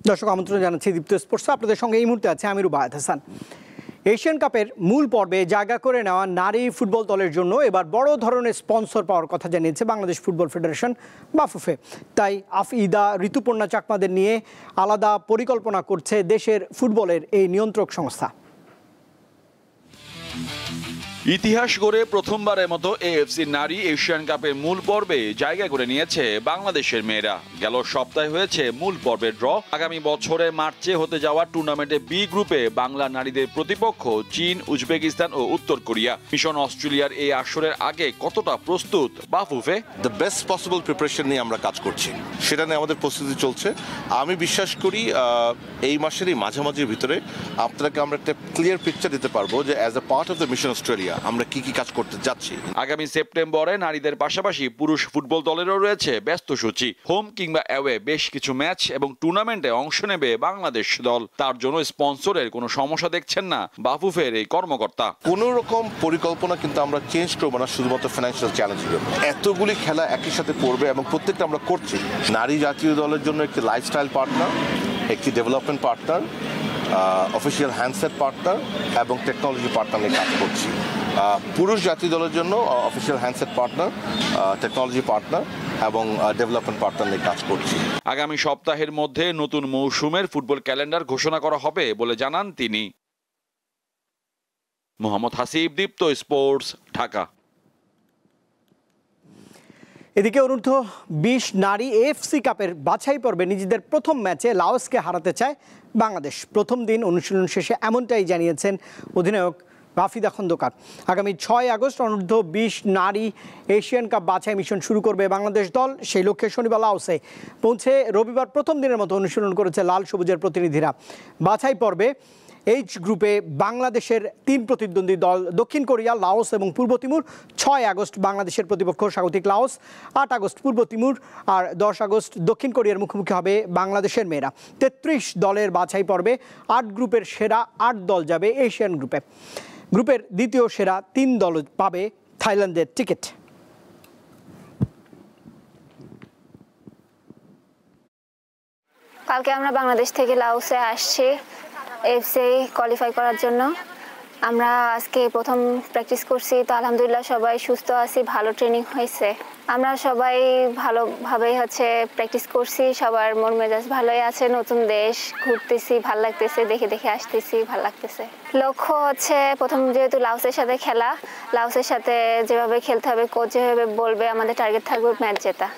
দর্শক আমন্ত্রণ জানাচ্ছি দীপ্ত স্পোর্টস। আপনাদের সঙ্গে এই মুহূর্তে আছে আমি রুবায়েত হাসান। এশিয়ান কাপের মূল পর্বে জায়গা করে নেওয়া নারী ফুটবল দলের জন্য এবার বড় ধরনের স্পন্সর পাওয়ার কথা জানিয়েছে বাংলাদেশ ফুটবল ফেডারেশন বাফুফে। তাই আফইদা, ঋতুপর্ণা চাকমাদের নিয়ে আলাদা পরিকল্পনা করছে দেশের ফুটবলের এই নিয়ন্ত্রক সংস্থা। ইতিহাস গড়ে প্রথমবারের মতো এএফসি নারী এশিয়ান কাপের মূল পর্বে জায়গা করে নিয়েছে বাংলাদেশের মেয়েরা। গেল সপ্তাহে হয়েছে মূল পর্বের ড্র। আগামী বছরে মার্চে হতে যাওয়া টুর্নামেন্টে বি গ্রুপে বাংলা নারীদের প্রতিপক্ষ চীন, উজবেকিস্তান ও উত্তর কোরিয়া। মিশন অস্ট্রেলিয়ার এই আসরের আগে কতটা প্রস্তুত Bafufe? The best possible preparation নিয়ে আমরা কাজ করছি, সেটা নিয়ে আমাদের প্রস্তুতি চলছে। আমি বিশ্বাস করি এই মাসের এই মাঝামাঝির ভিতরে আপনাকে আমরা একটা ক্লিয়ার পিকচার দিতে পারবো যে as a part of the mission Australia আমরা কি কি কাজ করতে যাচ্ছি। আগামী সেপ্টেম্বরে নারীদের পাশাপাশি পুরুষ ফুটবল দলেরও রয়েছে ব্যস্ত সূচি। হোম কিংবা অ্যাওয়ে বেশ কিছু ম্যাচ এবং টুর্নামেন্টে অংশ নেবে বাংলাদেশ দল। তার জন্য স্পন্সরের কোনো সমস্যা দেখছেন না বাফুফের এই কর্মকর্তা। কোনো রকম পরিকল্পনা কিন্তু আমরা চেঞ্জ করবো না শুধুমাত্র ফিনান্সিয়াল চ্যালেঞ্জের জন্য। এতগুলি খেলা একই সাথে পড়বে এবং প্রত্যেকটা আমরা করছি। নারী জাতীয় দলের জন্য একটি লাইফস্টাইল পার্টনার, একটি development partner, official handset partner এবং টেকনোলজি পার্টনার নিয়ে কাজ করছি। পুরুষ জাতীয় দলের জন্য official handset partner, technology partner এবং ডেভেলপমেন্ট পার্টনার নিয়ে কাজ করছি। আগামী সপ্তাহের মধ্যে নতুন মৌসুমের ফুটবল ক্যালেন্ডার ঘোষণা করা হবে বলে জানান তিনি। মোহাম্মদ হাসিব, দীপ্ত স্পোর্টস, ঢাকা। এদিকে অনূর্ধ্ব 20 নারী এএফসি কাপের বাছাই পর্বে নিজেদের প্রথম ম্যাচে লাওসকে হারাতে চায় বাংলাদেশ। প্রথম দিন অনুশীলন শেষে এমনটাই জানিয়েছেন অধিনায়ক রাফিদা খন্দকার। আগামী 6 আগস্ট অনূর্ধ্ব 20 নারী এশিয়ান কাপ বাছাই মিশন শুরু করবে বাংলাদেশ দল। সেই লক্ষ্যে শনিবার লাওসে পৌঁছে রবিবার প্রথম দিনের মতো অনুশীলন করেছে লাল সবুজের প্রতিনিধিরা। বাছাই পর্বে এইচ গ্রুপে বাংলাদেশের 3 প্রতিদ্বন্দ্বী দল দক্ষিণ কোরিয়া, লাওস এবং পূর্ব তিমুর। 6 আগস্ট বাংলাদেশের প্রতিপক্ষ স্বাগতিক লাওস, 8 আগস্ট পূর্ব তিমুর আর 10 আগস্ট দক্ষিণ কোরিয়ার মুখোমুখি হবে বাংলাদেশের মেয়েরা। 33 দলের বাছাই পর্বে 8 গ্রুপের সেরা 8 দল যাবে এশিয়ান গ্রুপে। গ্রুপের দ্বিতীয় সেরা 3 দল পাবে থাইল্যান্ডের টিকিট। কালকে আমরা বাংলাদেশ থেকে লাওসে আসছি এফসি কোয়ালিফাই করার জন্য। আমরা আজকে প্রথম প্র্যাকটিস করছি, তো আলহামদুলিল্লাহ সবাই সুস্থ আছি, ভালো ট্রেনিং হয়েছে। আমরা সবাই ভালোভাবেই প্র্যাকটিস করছি, সবার মন মেজাজ ভালোই আছে। নতুন দেশ ঘুরতেছি, ভাল লাগতেছে, দেখে দেখে আসতেছি, ভাল লাগতেছে। লক্ষ্য প্রথম যেহেতু লাওসের সাথে খেলা, লাওসের সাথে যেভাবে খেলতে হবে, কোচ যেভাবে বলবে, আমাদের টার্গেট থাকবে ম্যাচ জেতা।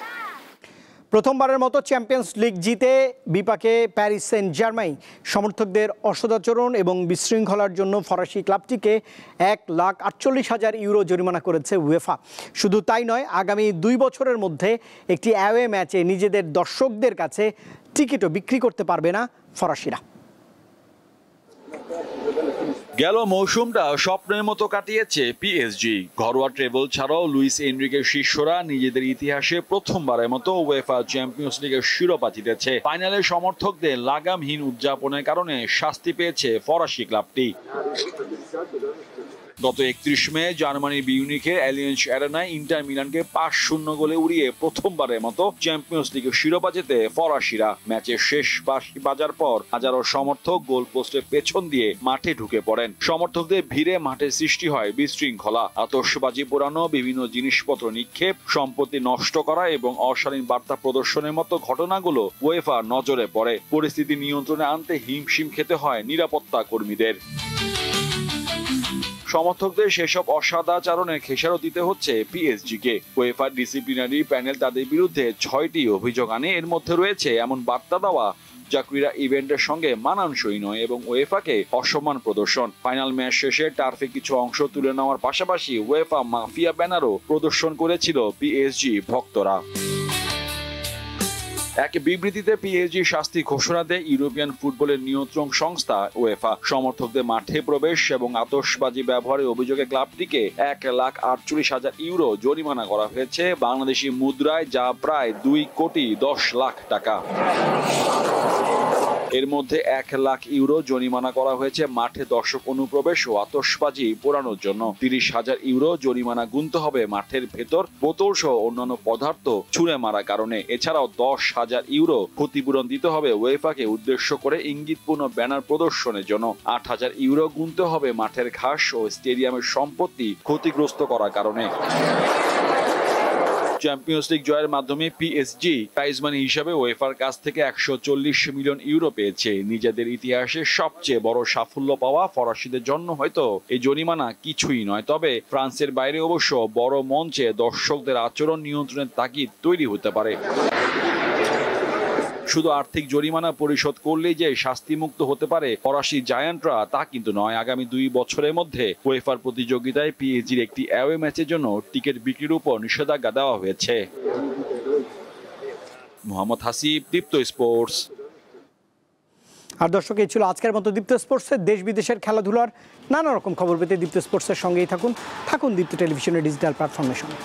প্রথমবারের মতো চ্যাম্পিয়ন্স লিগ জিতে বিপাকে প্যারিস সেন্ট জার্মাই। সমর্থকদের অসদাচরণ এবং বিশৃঙ্খলার জন্য ফরাসি ক্লাবটিকে 1,48,000 ইউরো জরিমানা করেছে উয়েফা। শুধু তাই নয়, আগামী 2 বছরের মধ্যে একটি অ্যাওয়ে ম্যাচে নিজেদের দর্শকদের কাছে টিকিটও বিক্রি করতে পারবে না ফরাসিরা। গেল মৌসুমটা স্বপ্নের মতো কাটিয়েছে পিএসজি। ঘরোয়া ট্রেবল ছাড়াও লুইস এনরিকের শিষ্যরা নিজেদের ইতিহাসে প্রথমবারের মতো উয়েফা চ্যাম্পিয়ন্স লিগের শিরোপা জিতেছে। ফাইনালে সমর্থকদের লাগামহীন উদযাপনের কারণে শাস্তি পেয়েছে ফরাসি ক্লাবটি। গত 31 মে জার্মানির মিউনিখের অ্যালিয়েন্জ অ্যারেনায় ইন্টার মিলানকে 5-0 গোলে উড়িয়ে প্রথমবারের মতো চ্যাম্পিয়ন্স লিগের শিরোপা জেতে ফরাসিরা। ম্যাচের শেষ বাঁশি বাজার পর হাজারো সমর্থক গোল পোস্টের পেছন দিয়ে মাঠে ঢুকে পড়েন। সমর্থকদের ভিড়ে মাঠে সৃষ্টি হয় বিশৃঙ্খলা, আতশবাজি পোড়ানো, বিভিন্ন জিনিসপত্র নিক্ষেপ, সম্পত্তি নষ্ট করা এবং অশালীন বার্তা প্রদর্শনের মতো ঘটনাগুলো উয়েফার নজরে পড়ে। পরিস্থিতি নিয়ন্ত্রণে আনতে হিমশিম খেতে হয় নিরাপত্তা কর্মীদের। সমর্থকদের সেসব অসদাচরণের খেসারত দিতে হচ্ছে পিএসজিকে। উয়েফার ডিসিপ্লিনারি প্যানেল তাদের বিরুদ্ধে 6টি অভিযোগ আনে। এর মধ্যে রয়েছে এমন বার্তা দেওয়া যা ক্রীড়া ইভেন্টের সঙ্গে মানানসই নয় এবং উয়েফাকে অসম্মান প্রদর্শন। ফাইনাল ম্যাচ শেষে টার্ফে কিছু অংশ তুলে নেওয়ার পাশাপাশি উয়েফা মাফিয়া ব্যানারও প্রদর্শন করেছিল পিএসজি ভক্তরা। এক বিবৃতিতে পিএসজি শাস্তি ঘোষণা দেয় ইউরোপিয়ান ফুটবলের নিয়ন্ত্রক সংস্থা উয়েফা। সমর্থকদের মাঠে প্রবেশ এবং আতশবাজি ব্যবহারের অভিযোগে ক্লাবটিকে 1,48,000 ইউরো জরিমানা করা হয়েছে বাংলাদেশি মুদ্রায়, যা প্রায় 2,10,00,000 টাকা। এর মধ্যে 1 লাখ ইউরো জরিমানা করা হয়েছে মাঠে দর্শক অনুপ্রবেশ ও আতশবাজি পোড়ানোর জন্য। 30,000 ইউরো জরিমানা গুনতে হবে মাঠের ভেতর বোতল সহ অন্যান্য পদার্থ ছুঁড়ে মারার কারণে। এছাড়াও 10,000 ইউরো ক্ষতিপূরণ দিতে হবে ওয়েফাকে উদ্দেশ্য করে ইঙ্গিতপূর্ণ ব্যানার প্রদর্শনের জন্য। 8,000 ইউরো গুনতে হবে মাঠের ঘাস ও স্টেডিয়ামের সম্পত্তি ক্ষতিগ্রস্ত করার কারণে। চ্যাম্পিয়ন্স লিগ জয়ের মাধ্যমে পিএসজি প্রাইজ মানি হিসাবে ওয়েফার কাছ থেকে 140 মিলিয়ন ইউরো পেয়েছে। নিজেদের ইতিহাসে সবচেয়ে বড় সাফল্য পাওয়া ফরাসিদের জন্য হয়তো এই জরিমানা কিছুই নয়, তবে ফ্রান্সের বাইরে অবশ্য বড় মঞ্চে দর্শকদের আচরণ নিয়ন্ত্রণের তাগিদ তৈরি হতে পারে। শুধু আর্থিক জরিমানা পরিশোধ করলেই যে শাস্তিমুক্ত হতে পারে ফরাসি জায়ান্টরা তা কিন্তু নয়। আগামী 2 বছরের মধ্যে ওয়েফার প্রতিযোগিতায় পিএসজির একটি অ্যাওয়ে ম্যাচের জন্য টিকিট বিক্রির উপর নিষেধাজ্ঞা দেওয়া হয়েছে। মোহাম্মদ হাসিব, দীপ্ত স্পোর্টস। আর দর্শক, এই ছিল আজকের মতো দীপ্ত স্পোর্টসের দেশ বিদেশের খেলাধুলার নানা রকম খবর পেতে দীপ্ত স্পোর্টসের সঙ্গেই থাকুন দীপ্ত টেলিভিশনের ডিজিটাল প্ল্যাটফর্মের সঙ্গে।